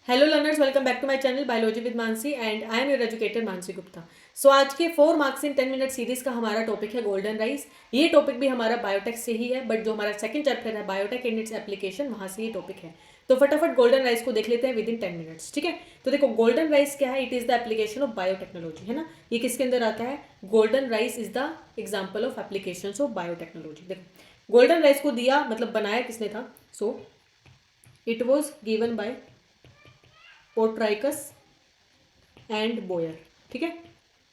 Hello learners, welcome back to my channel biology with Mansi and I am your educator Mansi Gupta. So आज के 4 marks in 10 minute series का हमारा topic है golden rice. ये topic भी हमारा बायोटेक से ही है, बट जो हमारा सेकंड चैप्टर है बायोटेक एंड इट्स एप्लीकेशन, वहाँ से ये टॉपिक है। तो फटाफट गोल्डन राइस को देख लेते हैं विद इन 10 मिनट्स। ठीक है, तो देखो गोल्डन राइस क्या है। It is the application of biotechnology, है ना। ये किसके अंदर आता है? Golden rice is the example of application of biotechnology. देखो गोल्डन राइस को दिया, मतलब बनाया किसने था? So it was given by Potrykus and Beyer. ठीक है,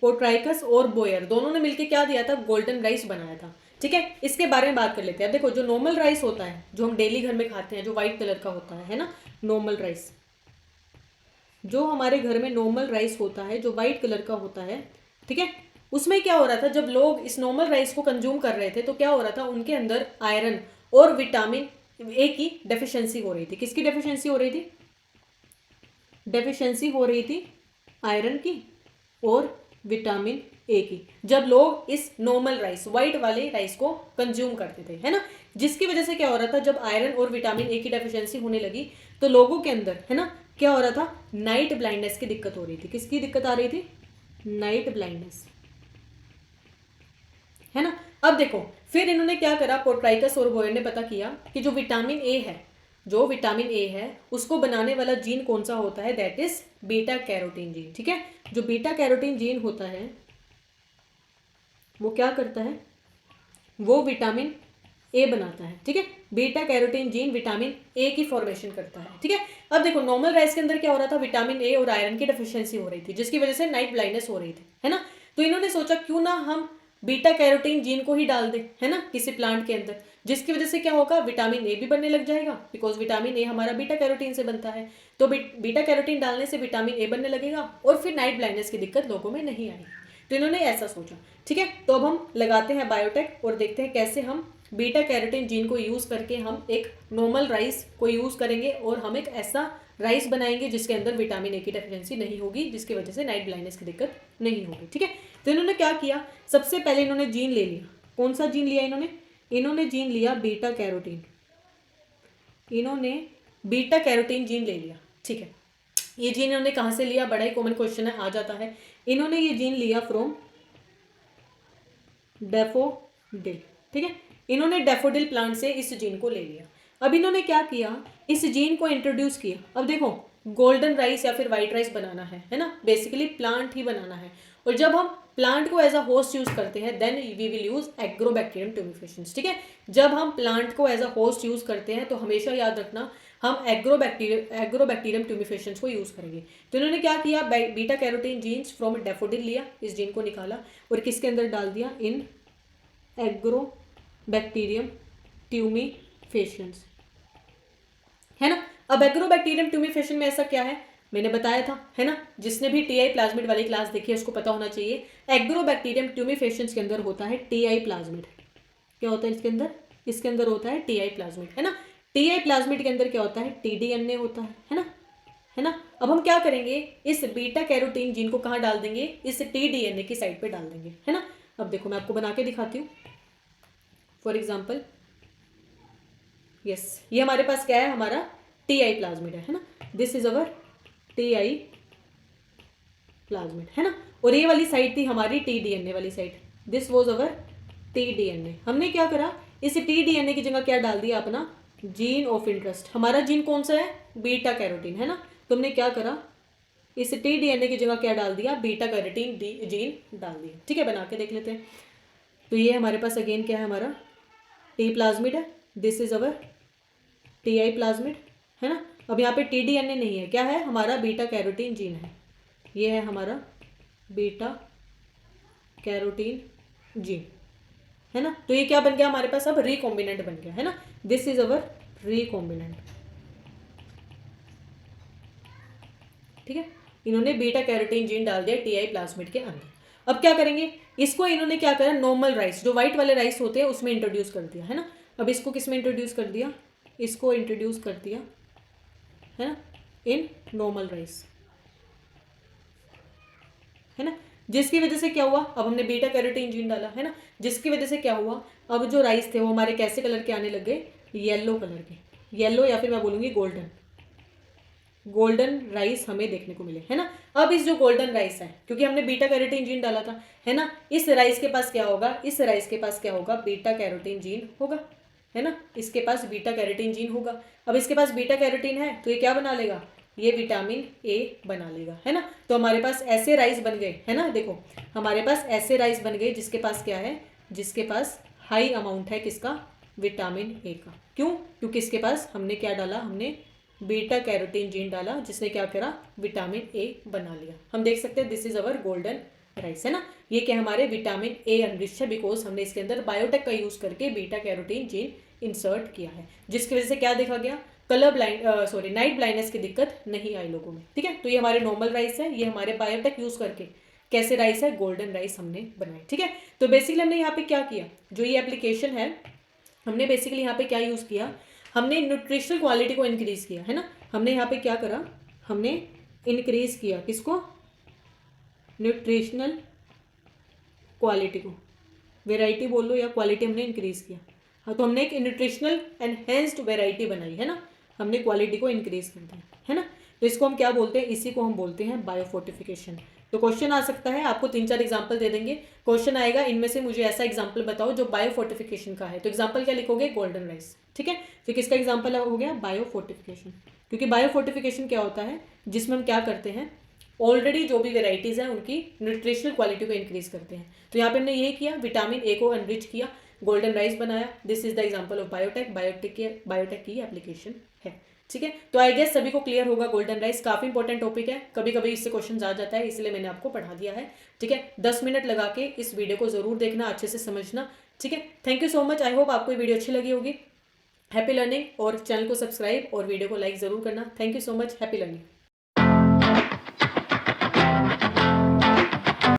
पोर्ट्राइकस और बोयर दोनों ने मिलकर क्या दिया था? गोल्डन राइस बनाया था। ठीक है, इसके बारे में बात कर लेते हैं। देखो जो नॉर्मल राइस होता है, जो हम डेली घर में खाते हैं, जो व्हाइट कलर का होता है ना, नॉर्मल राइस, जो हमारे घर में नॉर्मल राइस होता है, जो व्हाइट कलर का होता है, ठीक है, उसमें क्या हो रहा था? जब लोग इस नॉर्मल राइस को कंज्यूम कर रहे थे तो क्या हो रहा था? उनके अंदर आयरन और विटामिन ए की डेफिशिएंसी हो रही थी। किसकी डेफिशिएंसी हो रही थी? डेफिशिएंसी हो रही थी आयरन की और विटामिन ए की, जब लोग इस नॉर्मल राइस, व्हाइट वाले राइस को कंज्यूम करते थे, है ना। जिसकी वजह से क्या हो रहा था? जब आयरन और विटामिन ए की डेफिशिएंसी होने लगी तो लोगों के अंदर, है ना, क्या हो रहा था? नाइट ब्लाइंडनेस की दिक्कत हो रही थी। किसकी दिक्कत आ रही थी? नाइट ब्लाइंडनेस, है ना। अब देखो फिर इन्होंने क्या करा, पोर्ट्राइकस और बोयर ने पता किया कि जो विटामिन ए है, जो विटामिन ए है उसको बनाने वाला जीन कौन सा होता है? That is beta carotene gene. ठीक है, जो बीटा कैरोटीन जीन होता है वो क्या करता है? वो विटामिन ए बनाता है। ठीक है, beta carotene gene vitamin A की फॉर्मेशन करता है। ठीक है, अब देखो नॉर्मल राइस के अंदर क्या हो रहा था? विटामिन ए और आयरन की डेफिशिएंसी हो रही थी, जिसकी वजह से नाइट ब्लाइंडनेस हो रही थी, है ना। तो इन्होंने सोचा क्यों ना हम बीटा कैरोटीन जीन को ही डाल दें, है ना, किसी प्लांट के अंदर, जिसकी वजह से क्या होगा? विटामिन ए भी बनने लग जाएगा, बिकॉज विटामिन ए हमारा बीटा कैरोटीन से बनता है। तो बीटा कैरोटीन डालने से विटामिन ए बनने लगेगा और फिर नाइट ब्लाइंडनेस की दिक्कत लोगों में नहीं आएगी। तो इन्होंने ऐसा सोचा। ठीक है, तो अब हम लगाते हैं बायोटेक और देखते हैं कैसे हम बीटा कैरोटीन जीन को यूज़ करके हम एक नॉर्मल राइस को यूज़ करेंगे और हम एक ऐसा राइस बनाएंगे जिसके अंदर विटामिन ए की डेफिशिएंसी नहीं होगी, जिसकी वजह से नाइट ब्लाइंडनेस की दिक्कत नहीं होगी। ठीक है, तो इन्होंने क्या किया? सबसे पहले इन्होंने जीन ले लिया। कौन सा जीन लिया इन्होंने जीन लिया बीटा कैरोटीन। इन्होंने बीटा कैरोटीन जीन ले लिया। ठीक है, ये जीन इन्होंने कहाँ से लिया? बड़ा ही कॉमन क्वेश्चन है, आ जाता है। इन्होंने ये जीन लिया फ्रॉम डैफोडिल। ठीक है, इन्होंने डैफोडिल प्लांट से इस जीन को ले लिया। अब इन्होंने क्या किया? इस जीन को इंट्रोड्यूस किया। अब देखो गोल्डन राइस या फिर वाइट राइस बनाना है ना, बेसिकली प्लांट ही बनाना है। और जब हम प्लांट को एज अ होस्ट यूज करते हैं then we will use Agrobacterium tumefaciens. ठीक है, जब हम प्लांट को एज अ होस्ट यूज करते हैं तो हमेशा याद रखना हम एग्रोबैक्टीरियम ट्यूमिफेशंस को यूज करेंगे। तो इन्होंने क्या किया? Beta carotene genes from daffodil लिया, इस जीन को निकाला और किसके अंदर डाल दिया? इन एग्रोबैक्टीरियम ट्यूमिफेशंस, है ना। अब एग्रोबैक्टीरियम ट्यूमिफेशन में ऐसा क्या है? मैंने बताया था, है ना, जिसने भी टीआई प्लाज्मिड वाली क्लास देखी है उसको पता होना चाहिए। एग्रोबैक्टीरियम ट्यूमिफेशंस के अंदर होता है टीआई प्लाज्मिड। क्या होता है इसके अंदर? इसके अंदर होता है टीआई प्लाज्मिड, है ना। टीआई प्लाज्मिड के अंदर क्या होता है? टीडीएनए होता है ना, है ना। अब हम क्या करेंगे? इस बीटा कैरोटीन जीन को कहाँ डाल देंगे? इस टीडीएनए की साइड पे डाल देंगे, है ना। अब देखो मैं आपको बना के दिखाती हूँ। फॉर एग्जाम्पल यस, ये हमारे पास क्या है? हमारा टीआई प्लाज्मिड है ना। This is our TI plasmid, है ना। और ये वाली साइड थी हमारी टीडीएनए वाली side. This was our T-DNA. हमने क्या करा? इस टीडीएनए की जगह क्या डाल दिया? अपना जीन ऑफ इंटरेस्ट। हमारा जीन कौन सा है? बीटा कैरोटीन, है ना। तुमने क्या करा? इस टीडीएनए की जगह क्या डाल दिया? बीटा कैरोटीन जीन डाल दिया। ठीक है, बना के देख लेते हैं। तो ये हमारे पास अगेन क्या है? हमारा टी प्लाज्मिड है। This is our TI plasmid, है ना। अब यहाँ पे टीडीएनए नहीं है, क्या है? हमारा बीटा कैरोटीन जीन है। ये है हमारा बीटा कैरोटीन जीन, है ना। तो ये क्या बन गया हमारे पास? अब रिकॉम्बिनेंट बन गया, है ना। This is our recombinant. ठीक है, इन्होंने बीटा कैरोटीन जीन डाल दिया टीआई प्लाज्मिड के अंदर। अब क्या करेंगे? इसको इन्होंने क्या करा? नॉर्मल राइस, जो व्हाइट वाले राइस होते हैं, उसमें इंट्रोड्यूस कर दिया, है ना। अब इसको किस में इंट्रोड्यूस कर दिया? इसको इंट्रोड्यूस कर दिया, है ना, इन नॉर्मल राइस, है ना। जिसकी वजह से क्या हुआ? अब हमने बीटा कैरोटीन जीन डाला, है ना। जिसकी वजह से क्या हुआ? अब जो राइस थे वो हमारे कैसे कलर के आने लग गए? येलो कलर के, येलो या फिर मैं बोलूँगी गोल्डन, गोल्डन राइस हमें देखने को मिले, है ना। अब इस जो गोल्डन राइस है, क्योंकि हमने बीटा कैरोटीन जीन डाला था, है ना, इस राइस के पास क्या होगा, इस राइस के पास क्या होगा, बीटा कैरोटीन जीन होगा, है ना, इसके पास बीटा कैरोटीन जीन होगा। अब इसके पास बीटा कैरोटीन है तो ये क्या बना लेगा, ये विटामिन ए बना लेगा, है ना। तो हमारे पास ऐसे राइस बन गए, है ना, देखो हमारे पास ऐसे राइस बन गए जिसके पास क्या है, जिसके पास हाई अमाउंट है किसका, विटामिन ए का। क्यों, क्योंकि इसके पास हमने क्या डाला, हमने बीटा कैरोटीन जीन डाला, जिसने क्या करा, विटामिन ए बना लिया। हम देख सकते हैं this is our golden rice, है ना। ये क्या हमारे विटामिन ए एनरिच है, बिकॉज हमने इसके अंदर बायोटेक का यूज करके बीटा कैरोटीन जीन इंसर्ट किया है, जिसकी वजह से क्या देखा गया, कलर ब्लाइंड नाइट ब्लाइंडनेस की दिक्कत नहीं आई लोगों में, ठीक है। तो ये हमारे नॉर्मल राइस है, ये हमारे बायोटेक यूज करके कैसे राइस है, गोल्डन राइस हमने बनाए, ठीक है। तो बेसिकली हमने यहाँ पे क्या किया, जो ये एप्लीकेशन है, हमने बेसिकली यहाँ पे क्या यूज़ किया, हमने न्यूट्रिशनल क्वालिटी को इंक्रीज़ किया, है ना। हमने यहाँ पे क्या करा, हमने इंक्रीज़ किया किसको, न्यूट्रिशनल क्वालिटी को, वेराइटी बोल लो या क्वालिटी हमने इंक्रीज़ किया। हाँ, तो हमने एक न्यूट्रिशनल एनहेंस्ड वेराइटी बनाई, है ना, हमने क्वालिटी को इंक्रीज़ कर दिया, है ना। तो इसको हम क्या बोलते हैं, इसी को हम बोलते हैं बायोफोर्टिफिकेशन। तो क्वेश्चन आ सकता है, आपको 3-4 एग्जाम्पल दे देंगे, क्वेश्चन आएगा इनमें से मुझे ऐसा एग्जाम्पल बताओ जो बायोफोर्टिफिकेशन का है। तो एग्जाम्पल क्या लिखोगे, गोल्डन राइस, ठीक है। तो किसका एग्जाम्पल हो गया, बायोफोर्टिफिकेशन। क्योंकि बायोफोर्टिफिकेशन क्या होता है, जिसमें हम क्या करते हैं, ऑलरेडी जो भी वेराइटीज़ हैं उनकी न्यूट्रिशनल क्वालिटी को इंक्रीज करते हैं। तो यहाँ पे हमने यही किया, विटामिन ए को एनरिच किया, गोल्डन राइस बनाया। This is the example of biotech, biotech की एप्लीकेशन है, ठीक है। तो आई गेस सभी को क्लियर होगा, गोल्डन राइस काफ़ी इंपॉर्टेंट टॉपिक है, कभी कभी इससे क्वेश्चन आ जाता है, इसलिए मैंने आपको पढ़ा दिया है, ठीक है। 10 मिनट लगा के इस वीडियो को ज़रूर देखना, अच्छे से समझना, ठीक है। Thank you so much, I hope आपको ये वीडियो अच्छी लगी होगी। हैप्पी लर्निंग, और चैनल को सब्सक्राइब और वीडियो को लाइक ज़रूर करना। Thank you so much, happy learning.